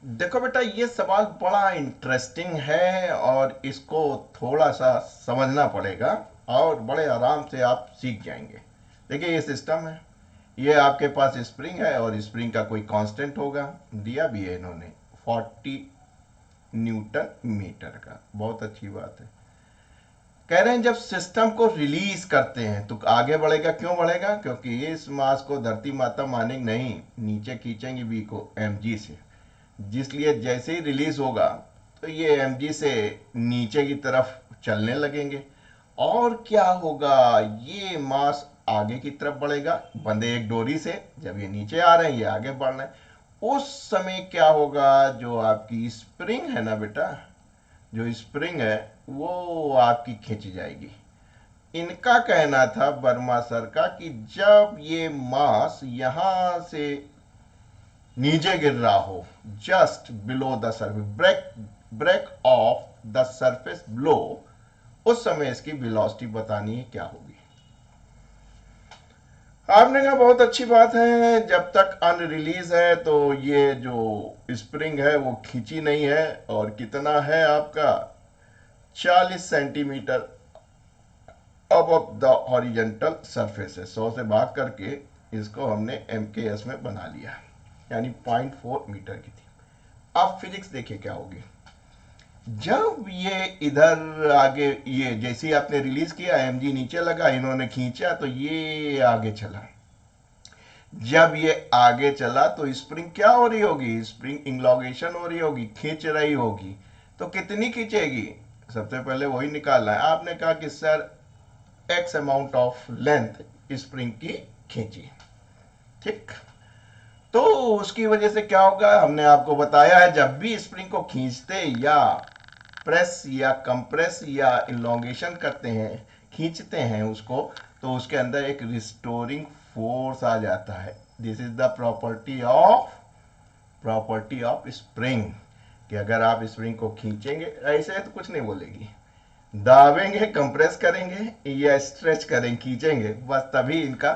देखो बेटा, ये सवाल बड़ा इंटरेस्टिंग है और इसको थोड़ा सा समझना पड़ेगा और बड़े आराम से आप सीख जाएंगे। देखिए, ये सिस्टम है, ये आपके पास स्प्रिंग है और स्प्रिंग का कोई कांस्टेंट होगा, दिया भी है इन्होंने 40 न्यूटन मीटर का। बहुत अच्छी बात है। कह रहे हैं जब सिस्टम को रिलीज करते हैं तो आगे बढ़ेगा। क्यों बढ़ेगा? क्योंकि इस मास को धरती माता मानेंगे नहीं, नीचे खींचेंगे बी को एम जी से, जिसलिए जैसे ही रिलीज होगा तो ये एम जी से नीचे की तरफ चलने लगेंगे। और क्या होगा, ये मास आगे की तरफ बढ़ेगा, बंधे एक डोरी से। जब ये नीचे आ रहे हैं, ये आगे बढ़ रहे हैं, उस समय क्या होगा, जो आपकी स्प्रिंग है ना बेटा, जो स्प्रिंग है वो आपकी खिंच जाएगी। इनका कहना था, वर्मा सर का, कि जब ये मास यहां से नीचे गिर रहा हो, just below the surface, break break off the surface below, उस समय इसकी वेलोसिटी बतानी है क्या होगी। आपने कहा बहुत अच्छी बात है, जब तक अनरिलीज है तो ये जो स्प्रिंग है वो खींची नहीं है। और कितना है आपका? 40 सेंटीमीटर अब द हॉरिजेंटल सरफेस है। 100 से भाग करके इसको हमने एम के एस में बना लिया, यानी 0.4 मीटर की थी। अब फिजिक्स देखिए क्या होगी। जब ये इधर आगे, ये जैसे ही आपने रिलीज किया, एम जी नीचे लगा, इन्होंने खींचा तो ये आगे चला। जब ये आगे चला तो स्प्रिंग क्या हो रही होगी? स्प्रिंग इंग्लोगेशन हो रही होगी, खींच रही होगी। तो कितनी खींचेगी? सबसे पहले वही निकालना है। आपने कहा कि sir x amount of length spring की खींची, ठीक। तो उसकी वजह से क्या होगा, हमने आपको बताया है, जब भी स्प्रिंग को खींचते या प्रेस या कंप्रेस या इलोंगेशन करते हैं, खींचते हैं उसको, तो उसके अंदर एक रिस्टोरिंग फोर्स आ जाता है। This is the property of spring, कि अगर आप स्प्रिंग को खींचेंगे, ऐसे तो कुछ नहीं बोलेगी, दाबेंगे, कंप्रेस करेंगे या स्ट्रेच करेंगे, खींचेंगे, बस तभी इनका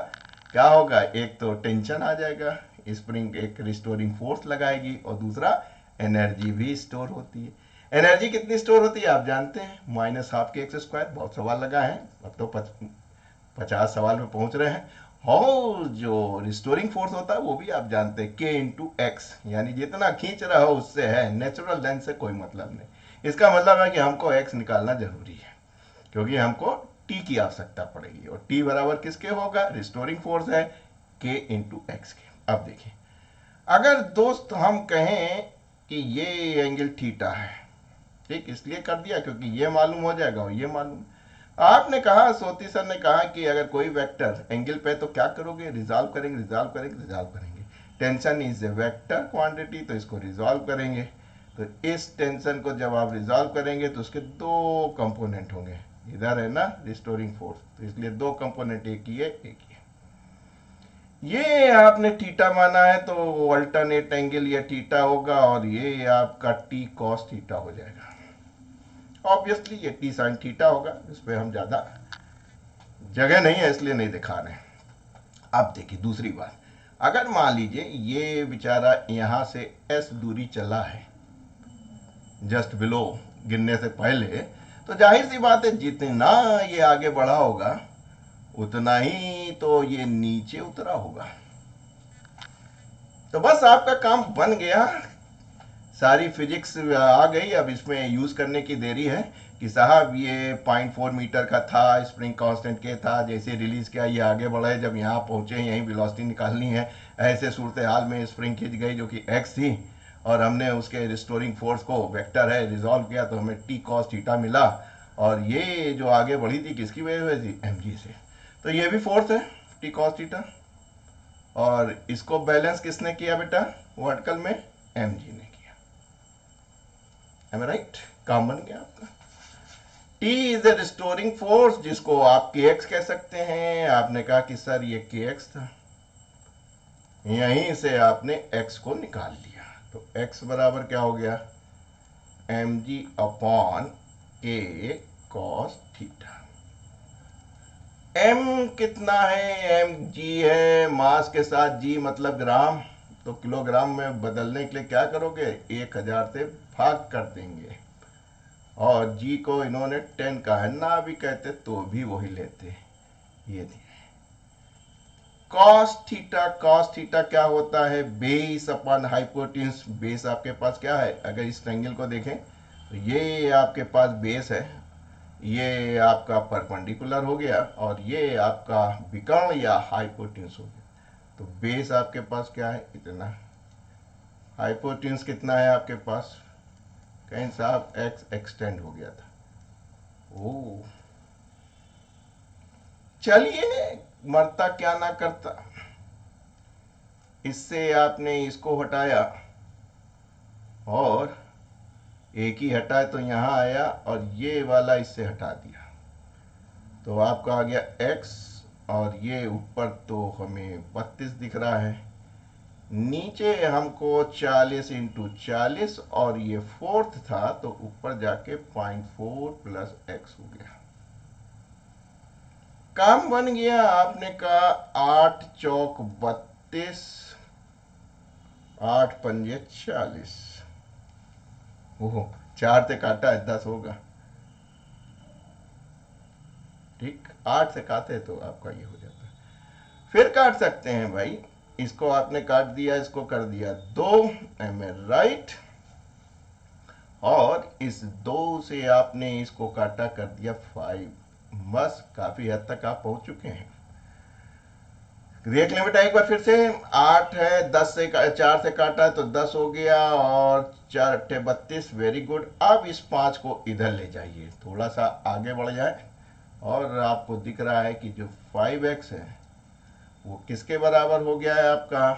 क्या होगा, एक तो टेंशन आ जाएगा, स्प्रिंग एक रिस्टोरिंग फोर्स लगाएगी, और दूसरा एनर्जी भी स्टोर होती है। एनर्जी कितनी स्टोर होती है आप जानते हैं, -12 के एक्स स्क्वायर। बहुत सवाल लगा है, अब तो 50 सवाल में पहुंच रहे हैं। और जो रिस्टोरिंग फोर्स होता है वो भी आप जानते हैं, के इंटू एक्स, यानी जितना खींच रहा हो उससे है, नेचुरल लेंथ से कोई मतलब नहीं। इसका मतलब है कि हमको एक्स निकालना जरूरी है, क्योंकि हमको टी की आवश्यकता पड़ेगी, और टी बराबर किसके होगा? रिस्टोरिंग फोर्स है, के इंटू एक्स के। अब देखिए, अगर दोस्त हम कहें कि ये एंगल थीटा है, ठीक, इसलिए कर दिया क्योंकि ये मालूम हो जाएगा और ये मालूम। आपने कहा, सोती सर ने कहा कि अगर कोई वेक्टर एंगल पे तो क्या करोगे? रिजॉल्व करेंगे, रिजॉल्व करेंगे, रिजॉल्व करेंगे। Tension is a vector quantity, तो इसको रिजॉल्व करेंगे। तो इस टेंशन को जब आप रिजॉल्व करेंगे तो उसके दो कंपोनेंट होंगे। इधर है ना रिस्टोरिंग फोर्स, तो इसलिए दो कंपोनेंट, एक ये एक ये आपने थीटा माना है तो अल्टरनेट एंगल ये थीटा होगा, और ये आपका टी कॉस थीटा हो जाएगा। ऑब्वियसली ये टी साइन थीटा होगा, इस पर हम ज्यादा जगह नहीं है इसलिए नहीं दिखा रहे हैं। अब देखिए दूसरी बात, अगर मान लीजिए ये बेचारा यहां से एस दूरी चला है, जस्ट बिलो, गिरने से पहले, तो जाहिर सी बात है जितना ये आगे बढ़ा होगा उतना ही तो ये नीचे उतरा होगा। तो बस आपका काम बन गया, सारी फिजिक्स आ गई। अब इसमें यूज करने की देरी है कि साहब ये 0.4 मीटर का था, स्प्रिंग कांस्टेंट के था, जैसे रिलीज किया ये आगे बढ़े, जब यहाँ पहुंचे यहीं वेलोसिटी निकालनी है। ऐसे सूरत हाल में स्प्रिंग खिंच गई जो कि एक्स थी, और हमने उसके रिस्टोरिंग फोर्स को, वेक्टर है, रिजॉल्व किया तो हमें टी कॉस थीटा मिला। और ये जो आगे बढ़ी थी किसकी वजह से थी? एम जी से। तो ये भी फोर्स है, टी कॉस थीटा। और इसको बैलेंस किसने किया बेटा वर्टिकल में? एम जी ने किया। Am right? काम बन गया आपका। T is the restoring force, जिसको आप के एक्स कह सकते हैं। आपने कहा कि सर ये के एक्स था, यहीं से आपने एक्स को निकाल लिया, तो एक्स बराबर क्या हो गया? एम जी अपॉन ए कॉस थीटा। एम कितना है? एम जी है, मास के साथ जी मतलब ग्राम, तो किलोग्राम में बदलने के लिए क्या करोगे, 1000 से भाग कर देंगे। और जी को इन्होंने 10 कहा है, ना भी कहते तो भी वही लेते। ये थी कॉस थीटा क्या होता है, बेस अपन हाइपोटेन्यूज। बेस आपके पास क्या है, अगर इस ट्रायंगल को देखें तो ये आपके पास बेस है, ये आपका परपेंडिकुलर हो गया और ये आपका विकर्ण या हाइपोटेन्यूज हो गया। तो बेस आपके पास क्या है, इतना। हाइपोटेन्यूज कितना है आपके पास, कहीं साहब एक्स एक्सटेंड हो गया था। ओ चलिए, मरता क्या ना करता। इससे आपने इसको हटाया और एक ही हटाए तो यहां आया और ये वाला इससे हटा दिया तो आपका आ गया x। और ये ऊपर तो हमें 32 दिख रहा है, नीचे हमको 40 इंटू 40 और ये फोर्थ था तो ऊपर जाके 0.4 प्लस x हो गया। काम बन गया। आपने कहा 8 चौक 32, 8 पंजे 40। ओहो, 4 से काटा है 10 होगा, ठीक। 8 से काटे तो आपका ये हो जाता है। फिर काट सकते हैं भाई, इसको आपने काट दिया, इसको कर दिया 2, एम ए राइट। और इस 2 से आपने इसको काटा कर दिया 5। बस काफी हद तक आप पहुंच चुके हैं। देख लें बेटा एक बार फिर से, 8 है, 10 से 4 से काटा है तो 10 हो गया और 4 अट्ठे 32। Very good. अब इस 5 को इधर ले जाइए, थोड़ा सा आगे बढ़ जाए और आपको दिख रहा है कि जो 5x है वो किसके बराबर हो गया है आपका,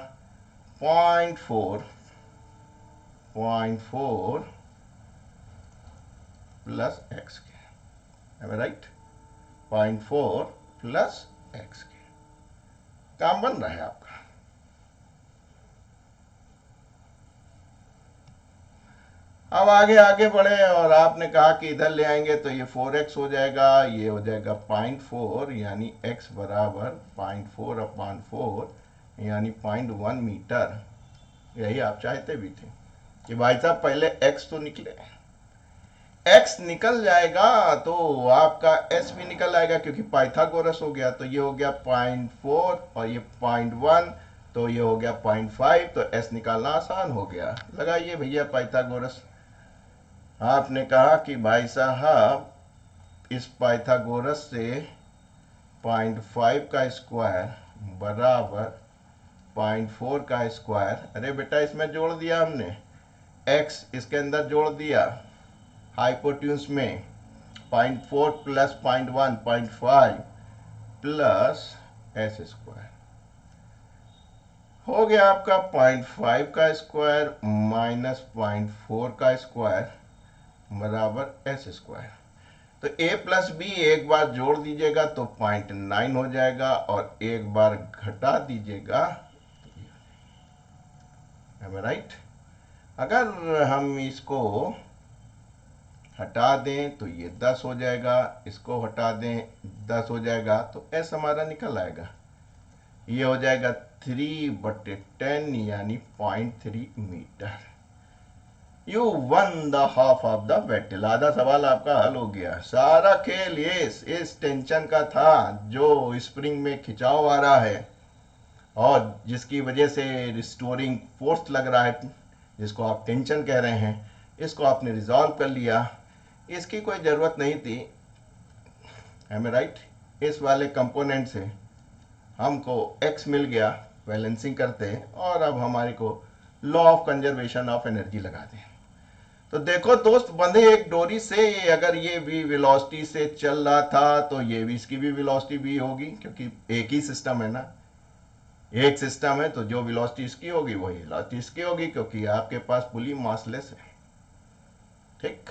0.4 प्लस x के, राइट। 0.4 प्लस x के काम बन रहा है आपका। अब आगे आगे बढ़े और आपने कहा कि इधर ले आएंगे तो ये 4x हो जाएगा, ये हो जाएगा 0.4 यानी x बराबर 0.4/4 यानी 0.1 मीटर। यही आप चाहते भी थे कि भाई साहब पहले x तो निकले। x निकल जाएगा तो आपका s भी निकल आएगा क्योंकि पाइथागोरस हो गया। तो ये हो गया 0.4 और ये 0.1 तो ये हो गया 0.5। तो s निकालना आसान हो गया। लगाइए भैया पाइथागोरस। आपने कहा कि भाई साहब इस पाइथागोरस से 0.5 का स्क्वायर बराबर 0.4 का स्क्वायर। अरे बेटा इसमें जोड़ दिया हमने, x इसके अंदर जोड़ दिया हाइपोटेन्यूज में, 0.4 प्लस 0.1 0.5 प्लस s स्क्वायर हो गया आपका 0.5 का स्क्वायर माइनस 0.4 का स्क्वायर बराबर s स्क्वायर। तो a प्लस बी एक बार जोड़ दीजिएगा तो 0.9 हो जाएगा और एक बार घटा दीजिएगा, राइट। अगर हम इसको हटा दें तो ये 10 हो जाएगा, इसको हटा दें 10 हो जाएगा तो s हमारा निकल आएगा। ये हो जाएगा 3/10 यानी 0.3 metre. You won the half of the battle. आधा सवाल आपका हल हो गया। सारा खेल ये इस टेंशन का था जो स्प्रिंग में खिंचाव आ रहा है और जिसकी वजह से रिस्टोरिंग फोर्स लग रहा है, जिसको आप टेंशन कह रहे हैं, इसको आपने रिजॉल्व कर लिया। इसकी कोई ज़रूरत नहीं थी, राइट। इस वाले कंपोनेंट से हमको x मिल गया बैलेंसिंग करते, और अब हमारे को law of conservation of energy लगा दें। तो देखो दोस्त, बंधे एक डोरी से, अगर ये भी वेलोसिटी से चल रहा था तो ये भी, इसकी भी वेलोसिटी भी होगी क्योंकि एक ही सिस्टम है ना, एक सिस्टम है तो जो वेलोसिटी इसकी होगी वही वेलोसिटी इसकी होगी क्योंकि आपके पास पुली मासलेस है, ठीक।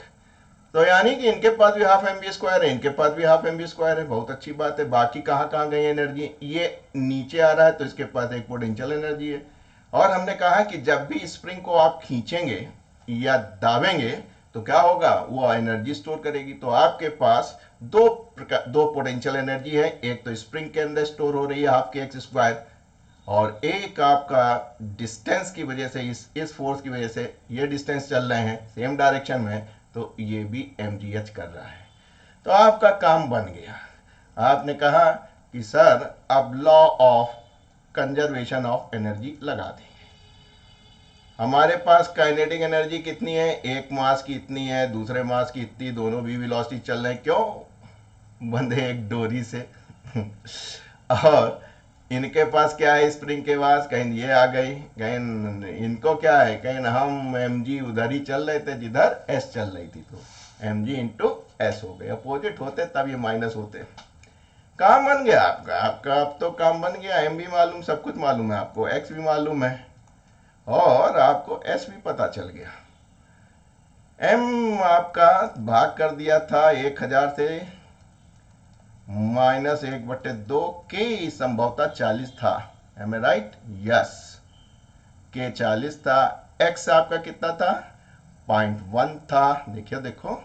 तो यानी कि इनके पास भी हाफ एम बी स्क्वायर है, इनके पास भी हाफ एम बी स्क्वायर है। बहुत अच्छी बात है। बाकी कहाँ गई एनर्जी, ये नीचे आ रहा है तो इसके पास एक पोटेंशियल एनर्जी है। और हमने कहा कि जब भी स्प्रिंग को आप खींचेंगे या दाबेंगे तो क्या होगा, वो एनर्जी स्टोर करेगी। तो आपके पास दो पोटेंशियल एनर्जी है, एक तो स्प्रिंग के अंदर स्टोर हो रही है हाफ के एक्स स्क्वायर, और एक आपका डिस्टेंस की वजह से इस फोर्स की वजह से ये डिस्टेंस चल रहे हैं सेम डायरेक्शन में, तो ये भी mgh कर रहा है। तो आपका काम बन गया। आपने कहा कि सर अब law of conservation of energy लगा देंगे। हमारे पास काइनेटिक एनर्जी कितनी है, एक मास की इतनी है, दूसरे मास की इतनी, दोनों भी वेलोसिटी चल रहे हैं, क्यों बंधे एक डोरी से और इनके पास क्या है, स्प्रिंग के पास कहीं ये आ गई, कहीं इनको क्या है, कहीं हम mg उधर ही चल रहे थे जिधर s चल रही थी, तो mg इंटू एस हो गए। अपोजिट होते तब ये माइनस होते। काम बन गया आपका अब तो काम बन गया। m भी मालूम, सब कुछ मालूम है आपको, x भी मालूम है और आपको s भी पता चल गया। m आपका भाग कर दिया था 1000 से, -1/2 के संभवतः 40 था। एम आई राइट? यस, के 40 था। x आपका कितना था? 0.1 था। देखिए देखो,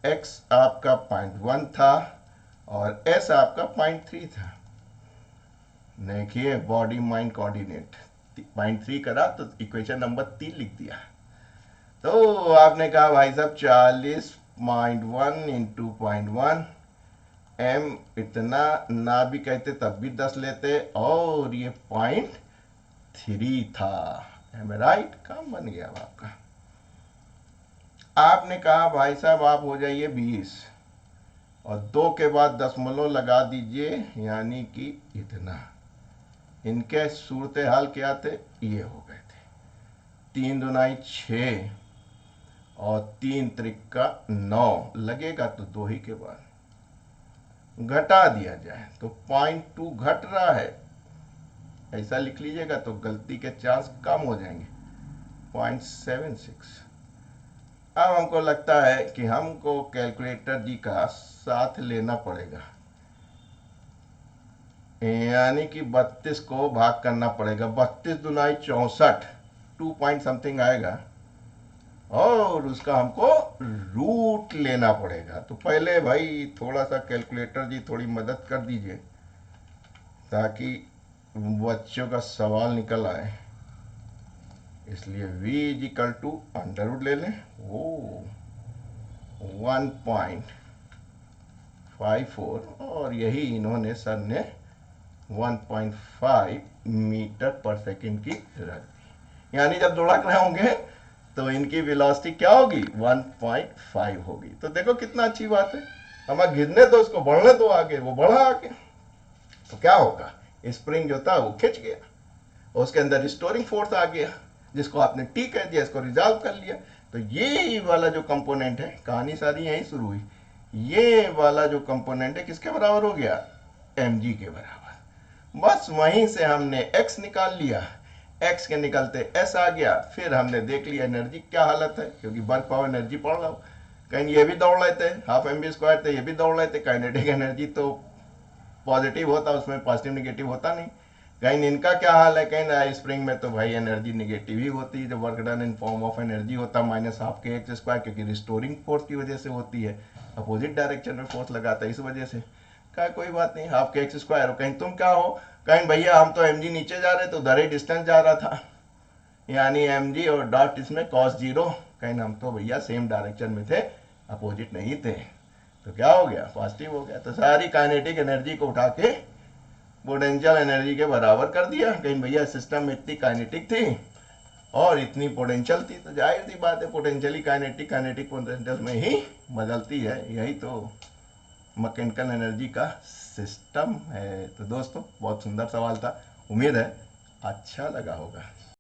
x आपका 0.1 था और s आपका 0.3 था। देखिए बॉडी माइंड कोऑर्डिनेट 0.3 करा तो इक्वेशन नंबर 3 लिख दिया। तो आपने कहा भाई साहब 40.1 इंटू 0.1, m इतना ना भी कहते तब भी 10 लेते और ये 0.3 था। Am right? काम बन गया अब आपका। आपने कहा भाई साहब आप हो जाइए 20 और 2 के बाद दशमलव लगा दीजिए, यानी कि इतना। इनके सूरत हाल क्या थे, ये हो गए थे 3 दुनाई 6 और 3 त्रिका 9 लगेगा तो 2 ही के बाद घटा दिया जाए तो 0.2 घट रहा है, ऐसा लिख लीजिएगा तो गलती के चांस कम हो जाएंगे। 0.76। अब हमको लगता है कि हमको कैलकुलेटर जी का साथ लेना पड़ेगा, यानी कि 32 को भाग करना पड़ेगा। 32 दुनाई 64, 2 पॉइंट समथिंग आएगा और उसका हमको रूट लेना पड़ेगा। तो पहले भाई थोड़ा सा कैलकुलेटर जी थोड़ी मदद कर दीजिए ताकि बच्चों का सवाल निकल आए। इसलिए v is equal to under root ले लें, ओ 1.54 और यही इन्होंने सर ने 1.5 मीटर पर सेकंड की रख दी, यानी जब दौड़ा रहे होंगे तो इनकी वेलोसिटी क्या होगी, 1.5 होगी। तो देखो कितना अच्छी बात है, हमें गिरने दो, उसको बढ़ने दो आगे, वो बढ़ा आगे तो क्या होगा, स्प्रिंग जो था वो खिंच गया और उसके अंदर रिस्टोरिंग फोर्स आ गया, जिसको आपने टी कह दिया, इसको रिजॉल्व कर लिया। तो ये वाला जो कंपोनेंट है, कहानी सारी यहीं शुरू हुई, ये वाला जो कंपोनेंट है किसके बराबर हो गया, mg के बराबर। बस वहीं से हमने x निकाल लिया, x के निकलते s आ गया। फिर हमने देख लिया एनर्जी क्या हालत है, क्योंकि वर्क पावर एनर्जी पढ़ रहा हूं, कहीं ये भी दौड़ रहे थे, हाफ mv² थे, ये भी दौड़ रहे थे। काइनेटिक एनर्जी तो पॉजिटिव होता, उसमें पॉजिटिव निगेटिव होता नहीं। कहीं इनका क्या हाल है, कहीं स्प्रिंग में तो भाई एनर्जी निगेटिव ही होती है, जो work done in form of energy होता है -12 के x², क्योंकि रिस्टोरिंग फोर्स की वजह से होती है, अपोजिट डायरेक्शन में फोर्स लगाता है, इस वजह से। क्या कोई बात नहीं, हाफ के x²। कहीं तुम क्या हो, कहीं भैया हम तो mg नीचे जा रहे, तो उधर ही डिस्टेंस जा रहा था, यानी mg और डॉट इसमें cos 0, कहीं हम तो भैया सेम डायरेक्शन में थे, अपोजिट नहीं थे, तो क्या हो गया, पॉजिटिव हो गया। तो सारी काइनेटिक एनर्जी को उठा के पोटेंशियल एनर्जी के बराबर कर दिया। कहीं भैया सिस्टम में इतनी काइनेटिक थी और इतनी पोटेंशियल थी, तो जाहिर सी बात है पोटेंशियली काइनेटिक, काइनेटिक पोटेंशियल में ही बदलती है, यही तो मैकेनिकल एनर्जी का सिस्टम है। तो दोस्तों बहुत सुंदर सवाल था, उम्मीद है अच्छा लगा होगा।